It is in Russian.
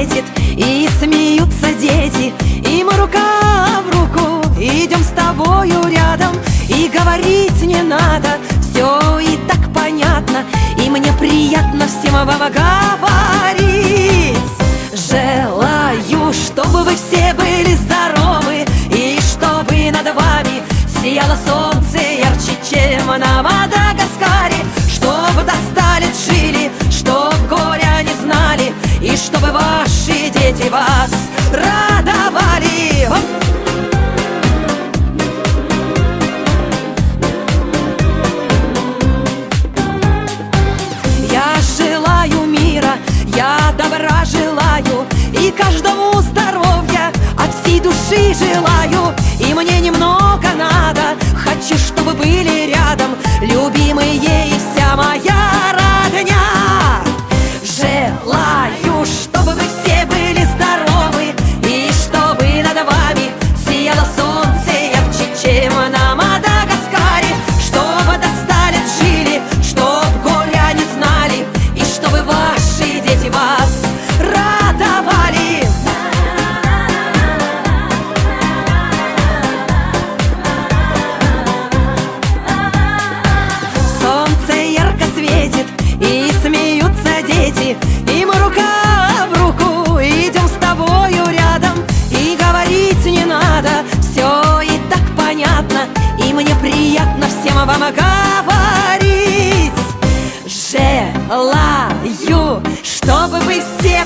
светит, и смеются дети, и мы рука в руку идем с тобою рядом. И говорить не надо, все и так понятно, и мне приятно всем вам говорить. Желаю, чтобы вы все были здоровы, и чтобы над вами сияло солнце ярче, чем на Мадагаскаре. Чтобы до 100 лет жили, чтоб горя не знали, и чтобы ваши дети вас радовали. Я желаю мира, я добра желаю, и каждому здоровья от всей души желаю. И мне немного надо, хочу, чтобы были рядом любимые и вся моя родня. Желаю, чтобы вы все были здоровы, и чтобы над вами сияло солнце ярче, чем на Мадагаскаре. Чтобы до 100 лет жили, чтоб горя не знали, и чтобы ваши дети вас радовали. Солнце ярко светит, и смеются дети, и мы рука в руку идем с тобою рядом. И говорить не надо, все и так понятно, и мне приятно всем вам говорить. Желаю, чтобы вы все